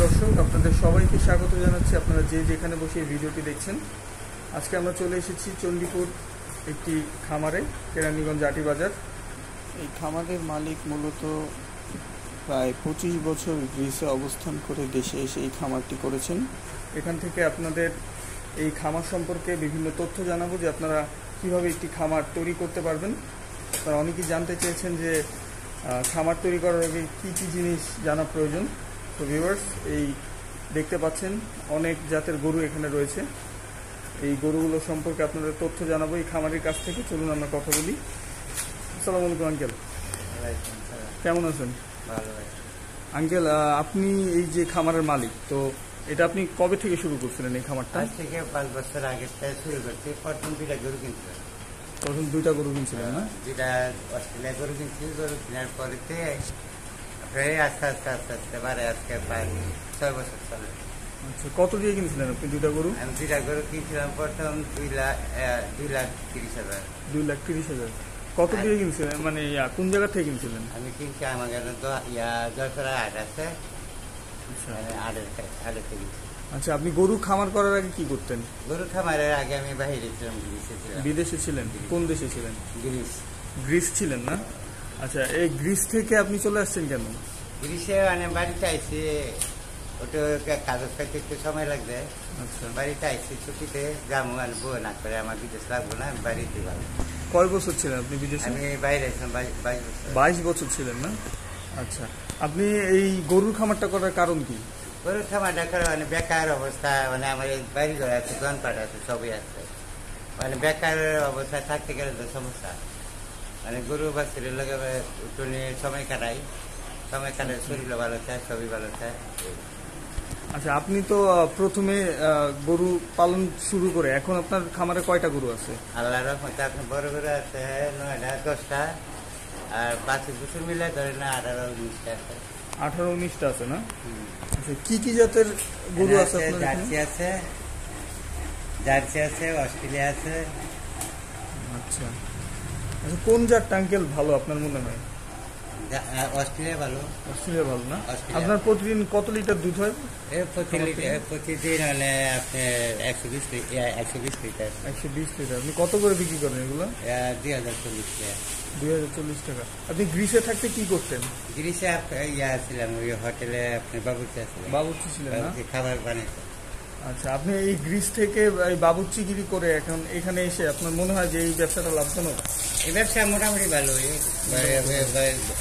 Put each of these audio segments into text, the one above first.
দর্শক, আপনাদের সবাইকে স্বাগত জানাচ্ছি। আপনারা যে যেখানে বসে এই ভিডিওটি দেখছেন। আজকে আমরা চলে এসেছি চণ্ডীপুর একটি খামারে, কেরানীগঞ্জ আটি বাজার। এই খামারের মালিক মূলত প্রায় 25 বছর গ্রিসে অবস্থান করে দেশে এসে এই খামারটি করেছেন। এখান থেকে আপনাদের এই খামার সম্পর্কে বিভিন্ন তথ্য জানাবো, যে আপনারা কীভাবে একটি খামার তৈরি করতে পারবেন। তারা অনেকেই জানতে চেয়েছেন যে খামার তৈরি করার আগে কী কী জিনিস জানা প্রয়োজন। তো ভিউয়ার্স, এই দেখতে পাচ্ছেন অনেক জাতের গরু এখানে রয়েছে। এই গরুগুলো সম্পর্কে আপনাদের তথ্য জানাবো এই খামারের কাছ থেকে। চলুন আমরা কথা বলি। আসসালামু আলাইকুম আঙ্কেল, কেমন আছেন? আঙ্কেল, আপনি এই যে খামারের মালিক, তো এটা আপনি কবে থেকে শুরু করছিলেন এই খামারটা? আজ থেকে 5 বছর আগে শুরু করছি। প্রথম 2টা গরু কিনছিলাম। প্রথম 2টা গরু কিনছিলেন না? 2টা অস্ট্রেলিয়া গরু কিনছি। গরু কেনার পরেতে আস্তে আস্তে আস্তে আস্তে বারে আজকে প্রায় 6 বছর চলে। আচ্ছা, কত দিয়ে কিনছিলেন আপনি 2টা গরু? আমি 2টা গরু কিনছিলাম প্রথম 2,30,000। 2,30,000। কত দিয়ে কিনছিলেন, মানে কোন জায়গা থেকে কিনছিলেন? আমি কিনছি আমার তো জয়পুরা হাট আছে, আড়ে থেকে। আচ্ছা, আপনি গরু খামার করার আগে কি করতেন? গরু খামারের আগে আমি বাইরে ছিলাম, বিদেশে ছিলেন? কোন দেশে ছিলেন? গ্রিস ছিলেন না? আচ্ছা, এই গ্রিস থেকে আপনি চলে আসছেন কেন? গ্রিসে মানে বাড়িতে আইসি, ওটা কাগজ পাইতে একটু সময় লাগবে। আচ্ছা, বাড়িতে আইসি ছুটিতে যাবো, বউ না করে আমার বিদেশ লাগবো না, আমি বাড়িতে ভালো। কয় বছর ছিলেন আপনি বিদেশে? আমি বাইরে ছিলাম 22 বছর ছিলেন না? আচ্ছা, আপনি এই গরুর খামারটা করার কারণ কি? গরুর খামারটা করে মানে বেকার অবস্থা, মানে আমার এই বাড়ি ঘর আছে, দোকানপাট আছে, সবই আছে। মানে বেকার অবস্থায় থাকতে গেলে তো সমস্যা। মানে গরু বা ছেলের লোক একটু নিয়ে সময় কাটাই, শরীরও ভালো চায়, সবই ভালো চায়। আচ্ছা, আপনি তো প্রথমে গরু পালন শুরু করে এখন আপনার খামারে কয়টা গরু আছে? আল্লাহর রহমতে আপনার বড় গরু আছে 9টা 10টা, আর 5 বছর মিলে ধরে না 18-19টা আছে। 18-19টা আছে না? আচ্ছা, কি কি জাতের গরু আছে? জার্সি আছে, অস্ট্রেলিয়া আছে। আচ্ছা, আচ্ছা, কোন জাতটা আঙ্কেল ভালো আপনার মনে হয়? অস্ট্রেলিয়া ভালো। অস্ট্রেলিয়া ভালো না? আপনার প্রতিদিন কত লিটার দুধ হয়? প্রতিদিন হলে আপনার 120 লিটার। 120 লিটার। আপনি কত করে বিক্রি করেন এগুলো? 2040 টাকা। 2040 টাকা। আপনি গ্রিসে থাকতে কি করতেন? গ্রিসে ছিলাম, ওই হোটেলে আপনার বাবুর্চি ছিলেন। বাবুর্চি ছিলেন না? খাবার বানাইতে। আচ্ছা, আপনি এই গ্রিস থেকে এই বাবুর্চিগিরি করে এখন এখানে এসে আপনার মনে হয় যে এই ব্যবসাটা লাভজনক? এই ব্যবসা মোটামুটি ভালো,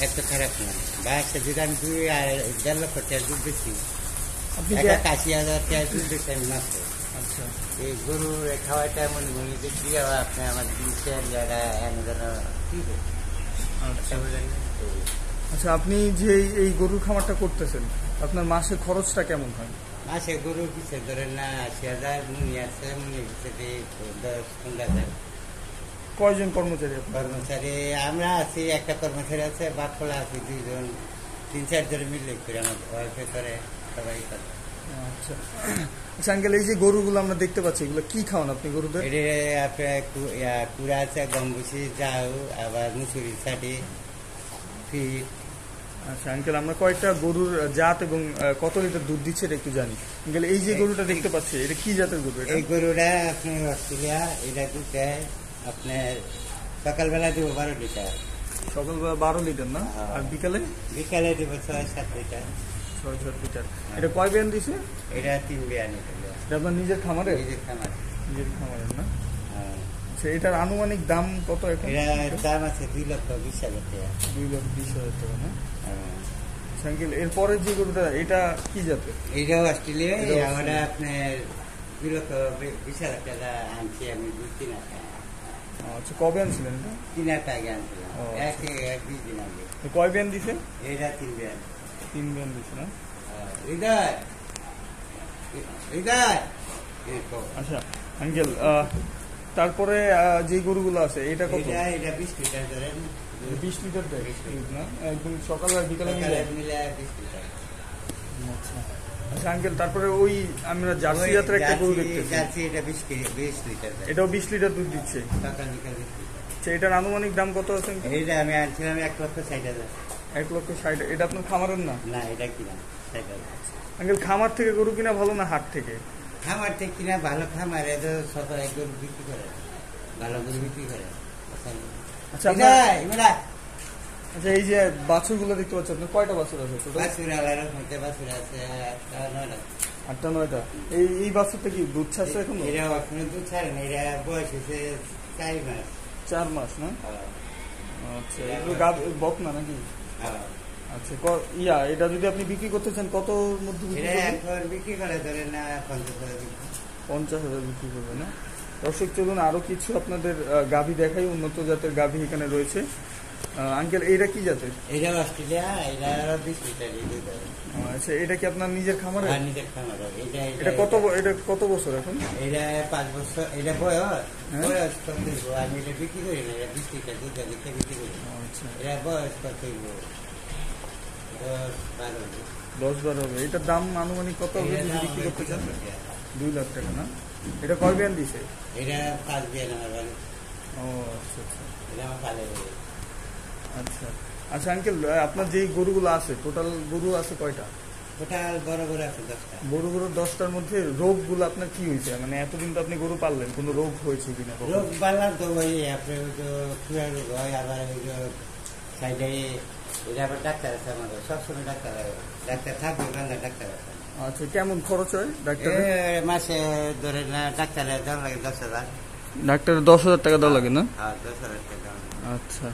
এত খারাপ না। বাচ্চা যদি আমি 2.5 লক্ষ টাকা দুধ বেশি, আপনি 80,000 টাকা দুধ বেশি আমি মাসে। আচ্ছা, এই গরু খাওয়াটা মনে মনে দেখি আপনি আমার গ্রিসের জায়গা ঠিক আছে। আচ্ছা, আপনি যে এই গরুর খামারটা করতেছেন, আপনার মাসে খরচটা কেমন হয়? মাসে গরু পিছিয়ে ধরেন না 80,000, মুনি আছে, মুনি পিছিয়ে 10-15,000। কয়জন কর্মচারী? কর্মচারী আমরা আছি, একটা কর্মচারী আছে, বাপলা আছে 2জন, 3-4 জন মিলে করে আমার ওয়াইফে করে, সবাই করে। আচ্ছা, আচ্ছা আঙ্কেল, এই যে গরুগুলো আমরা দেখতে পাচ্ছি, এগুলো কি খাওয়ান আপনি গরুদের? এটা আপনার কুড়া আছে, গম্বুসি, জাউ, আবার মুসুরি ছাটি, ফিট। আচ্ছা আঙ্কেল, আমরা কয়েকটা গরুর জাত এবং কত লিটার দুধ দিচ্ছে এটা একটু জানি। আঙ্কেল, এই যে গরুটা দেখতে পাচ্ছি, এটা কি জাতের গরু? এই গরুটা আপনার অস্ট্রেলিয়া। এটা দুধ দেয় আপনার সকালবেলা দিব 12 লিটার। সকালবেলা 12 লিটার না? আর বিকালে দিব 6-7 লিটার। 6-7 লিটার। এটা কয় বিয়ান দিছে? এটা 3 বিয়ান। এটা আপনার নিজের খামারে? নিজের খামারের না? আচ্ছা, এটার আনুমানিক দাম কত এখন? এটার দাম আছে 2,20,000 টাকা। 2,20,000 টাকা না? আঙ্কেল, এরপরে যে গরুটা, এটা কি জাতের? এইটাও অস্ট্রেলিয়া। আমরা আপনার 2,20,000 টাকা আনছি আমি 2-3 টাকা। আচ্ছা, কবে আনছিলেন এটা? 3 টাকা আগে আনছিলাম, 1-2 দিন আগে। কয় বিয়ান দিছে? এটা 3 বিয়ান। 3 বিয়ান দিছে না? আচ্ছা আঙ্কেল, তারপরে যে গরুগুলো আছে, এটা কত? এটা 20 লিটার ধরেন। 20 লিটার দেয় না? একদম সকাল আর বিকালে মিলে 20 লিটার। আচ্ছা, আচ্ছা আঙ্কেল, তারপরে ওই আমরা জার্সি জাতের একটা গরু দেখতেছি। জার্সি এটা 20 লিটার। এটাও 20 লিটার দুধ দিচ্ছে? সকাল বিকাল 20 লিটার। আচ্ছা, এটার আনুমানিক দাম কত আছে? এইটা আমি আনছিলাম 1,60,000। 1,60,000। এটা আপনার খামারের না? না, এটা কিনা। আঙ্কেল খামার থেকে গরু কিনা ভালো না হাট থেকে? খামার থেকে কিনা ভালো, খামারে তো সকালে গরু বিক্রি করে, ভালো গরু বিক্রি করে। আচ্ছা আচ্ছা, এই যে বাছুরগুলো দেখতে পাচ্ছি আপনার, কয়টা বাছুর আছে? বাছুর আলাদা মধ্যে বাছুর আছে 8টা 9টা। এই বাছুরটা কি দুধ ছাড়ছে এখন? এরা এখনো দুধ ছাড়ে না, এরা বয়স হয়েছে 4 মাস। 4 মাস না? আচ্ছা, এগুলো বক না নাকি? আচ্ছা, এটা যদি আপনি বিক্রি করতে চান কত মধ্যে বিক্রি করে? ধরেন না 50,000 বিক্রি করবে না? দর্শক চলুন আরো কিছু আপনাদের গাভী দেখাই, উন্নত জাতের গাভী এখানে রয়েছে। আঙ্কেল এইটা কি জাতের? এটা অস্ট্রেলিয়া, এটা 20 লিটার দুধ। আচ্ছা, এটা কি আপনার নিজের খামারে? নিজের খামার। এটা কত বছর এখন? এটা 5 বছর। এটা বয়স কত? আমি এটা বিক্রি করি না, এটা 20 লিটার দুধ বিক্রি করি। আচ্ছা, এটা বয়স কত? 10-12 হবে। এটার দাম আনুমানিক কত হবে যদি বিক্রি করতে চান? 2 লাখ টাকা না? এটা কয় বিয়ান দিছে? এটা 5 বিয়ান আমার বাড়ি। ও আচ্ছা আচ্ছা, এটা আমার পালে। আচ্ছা আচ্ছা আঙ্কেল, আপনার যেই গরুগুলো আছে, টোটাল গরু আছে কয়টা? টোটাল বড় গরু আছে 10টা। বড় গরু 10টার মধ্যে রোগগুলো আপনার কি হয়েছে? মানে এতদিন তো আপনি গরু পাললেন, কোনো রোগ হয়েছে কিনা? রোগ পাললাম তো ওই আপনার ওই যে চুয়ার রোগ হয়, আবার ওই যে সাইডে এটা আবার ডাক্তার আছে আমাদের, সবসময় ডাক্তার থাকবে, বাংলা ডাক্তার আছে। আচ্ছা, কেমন খরচ হয় ডাক্তার? মাসে ধরে না ডাক্তারে দেওয়া লাগে 10,000। ডাক্তারের 10,000 টাকা দেওয়া লাগে না? হ্যাঁ, 10,000 টাকা। আচ্ছা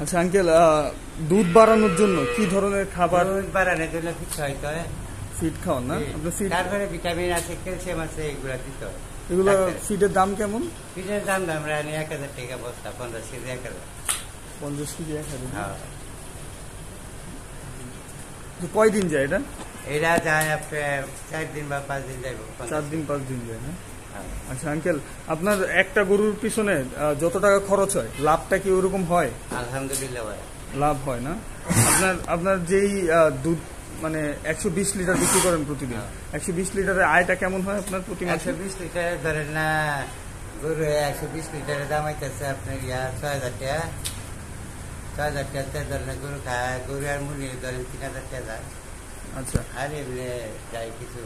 আচ্ছা আঙ্কেল, দুধ বাড়ানোর জন্য কি ধরনের খাবার? দুধ বাড়ানোর জন্য ফিট হইতে হয়। ফিড খাওয়ান না আপনি? তারপরে ভিটামিন আছে, ক্যালসিয়াম আছে, এগুলো দিতে হয়। এগুলো ফিডের দাম কেমন? ফিটের দাম আমরা 1,000 টাকা বস্তা, 50 কেজি 1,000। 50 কেজি 1,000। হ্যাঁ। কয়দিন যায় এটা? এটা যায় আপনার 4 দিন বা 5 দিন যাইব। 4 দিন 5 দিন যায় না? আচ্ছা আঙ্কেল, আপনার একটা গরুর পিছনে যত টাকা খরচ হয়, লাভটা কি ওরকম হয়? আলহামদুলিল্লাহ লাভ হয় না? আপনার যেই দুধ মানে 120 লিটার বিক্রি করেন প্রতিদিন, 120 লিটারের আয়টা কেমন হয় আপনার প্রতি মাসে? 120 লিটারে ধরেন না গরু 120 লিটারের দাম হইতেছে আপনার 6,000 টাকা। 6,000 টাকাতে ধরেন গরু খায়, গরু আর মুরগি ধরেন 3,000 টাকা যায়। আচ্ছা, আর এমনি যাই কিছু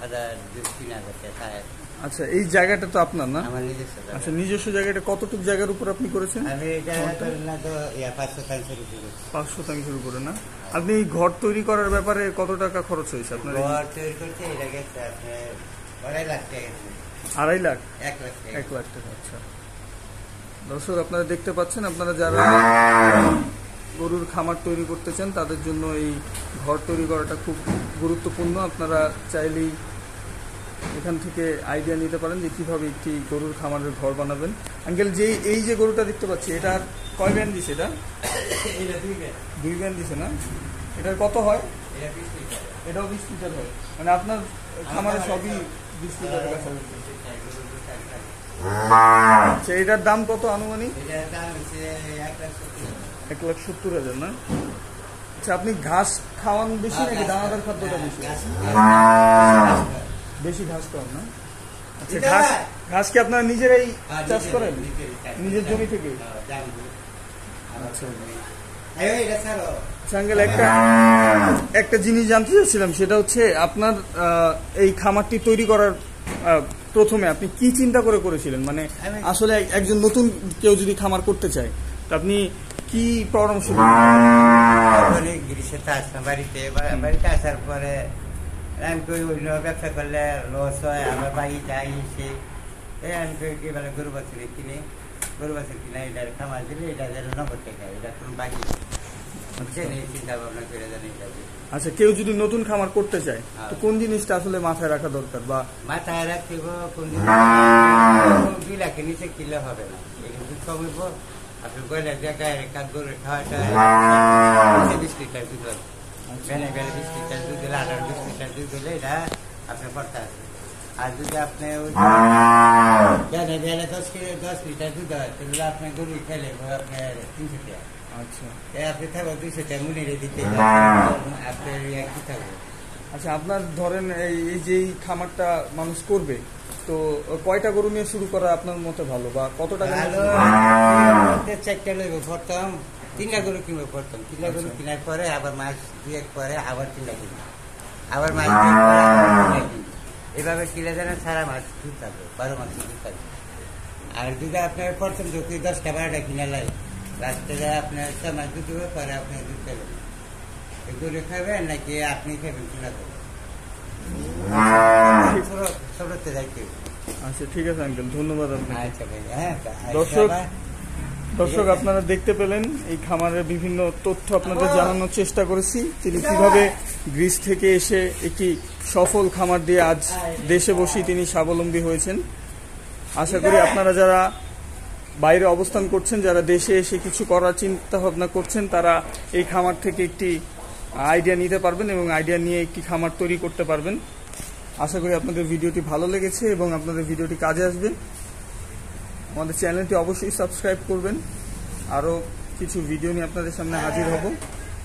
1,000-3,000 টাকা খায়। আচ্ছা, এই জায়গাটা তো আপনার না? আমার নিজস্ব। আচ্ছা, নিজস্ব জায়গাটা কতটুকু জায়গার উপর আপনি করেছেন? আমি এটা ধরেন না তো 5 শতাংশের উপরে না? আপনি এই ঘর তৈরি করার ব্যাপারে কত টাকা খরচ হয়েছে আপনার? ঘর তৈরি করতে এটা গেছে আপনার 2.5 লাখ টাকা। 2.5 লাখ? 1 লাখ টাকা। 1 লাখ টাকা। আচ্ছা দর্শক, আপনারা দেখতে পাচ্ছেন, আপনারা যারা গরুর খামার তৈরি করতে চান তাদের জন্য এই ঘর তৈরি করাটা খুব গুরুত্বপূর্ণ। আপনারা চাইলেই এখান থেকে আইডিয়া নিতে পারেন যে কীভাবে একটি গরুর খামারের ঘর বানাবেন। আঙ্কেল, এই যে গরুটা দেখতে পাচ্ছি, এটা কয় ব্যান দিছে? এটা 2 ব্যান দিছে না? এটার কত হয়? এটাও 20 লিটার হয়? মানে আপনার খামারে সবই 20 লিটারের কাছাকাছি। আচ্ছা, এটার দাম কত আনুমানিক? 1,70,000 না? আচ্ছা, আপনি ঘাস খাওয়ান বেশি নাকি দানাদার খাদ্যটা বেশি? বেশি ঘাস খাওয়ান না? আচ্ছা, ঘাস কি আপনারা নিজেরাই চাষ করেন নিজের জমি থেকে? আচ্ছা আঙ্কেল, একটা জিনিস জানতে চাচ্ছিলাম, সেটা হচ্ছে আপনার এই খামারটি তৈরি করার প্রথমে আপনি কি চিন্তা করেছিলেন? মানে আসলে একজন নতুন কেউ যদি খামার করতে চায়, তো আপনি কি পরামর্শ দেবেন? গ্রীষ্মে আসলাম বাড়িতে আসার পরে আমি কই অন্য ব্যবসা করলে লস হয়, আমার বাড়ি যাই এসে আমি কই এবারে গরু বাছুর কিনে এটার খামার দিলে এটা যেন 90 টাকা, এটা কোনো বাকি চিন্তা ভাবনা করে জানি। আচ্ছা, কেউ যদি নতুন খামার করতে চায়, তো কোন জিনিসটা আসলে মাথায় রাখা দরকার? বা মাথায় রাখতে কোন জিনিস 2 লাখের নিচে কিনলে হবে না। কিন্তু সময় আপনি কইলে জায়গায় কাজ করে খাওয়াটা 20 লিটার দুধ হবে, বেলা 20 লিটার দুধ দিলে 18-20 লিটার দুধ দিলে এটা আপনার পড়তে আছে। আর যদি আপনি বেলা 10 লিটার দুধ হয়, তাহলে আপনার গরু খেলে আপনার 300 টাকা। আচ্ছা, আপনি থাকবো 200 টাকা মুনিরে দিতে আপনার কি থাকবো। আচ্ছা, আপনার ধরেন এই যে খামারটা মানুষ করবে, তো কয়টা গরু নিয়ে শুরু করা আপনার মতে ভালো, বা কত টাকা? 4টা লইব প্রথম, তিনটা গরু কিনবো প্রথম, তিনটা গরু আচ্ছা। কেনার পরে আবার মাস 2 পরে আবার তিনটা কিনবো, আবার মাস 2 পরে আবার তিনটা কিনবো। এভাবে কিনে যেন সারা মাস দুধ থাকবে, 12 মাস দুধ থাকবে। আর যদি আপনার প্রথম যদি 10টা 12টা কিনে লাগে, লাস্টে আপনার 6 মাস দুধ হবে, পরে আপনি দুধ খাবেন। গরু খাবেন নাকি আপনি খাবেন কিনা খাবেন, ছোটতে যাইতে। আচ্ছা ঠিক আছে আঙ্কেল, ধন্যবাদ আপনাকে। আচ্ছা ভাই, হ্যাঁ দর্শক আপনারা দেখতে পেলেন এই খামারের বিভিন্ন তথ্য আপনাদের জানানোর চেষ্টা করেছি। তিনি কিভাবে গ্রিস থেকে এসে একটি সফল খামার দিয়ে আজ দেশে বসেই তিনি স্বাবলম্বী হয়েছেন। আশা করি আপনারা যারা বাইরে অবস্থান করছেন, যারা দেশে এসে কিছু করার চিন্তা ভাবনা করছেন, তারা এই খামার থেকে একটি আইডিয়া নিতে পারবেন এবং আইডিয়া নিয়ে একটি খামার তৈরি করতে পারবেন। আশা করি আপনাদের ভিডিওটি ভালো লেগেছে এবং আপনাদের ভিডিওটি কাজে আসবে। আমাদের চ্যানেলটি অবশ্যই সাবস্ক্রাইব করবেন। আরও কিছু ভিডিও নিয়ে আপনাদের সামনে হাজির হব।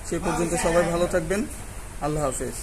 সে পর্যন্ত সবাই ভালো থাকবেন। আল্লাহ হাফেজ।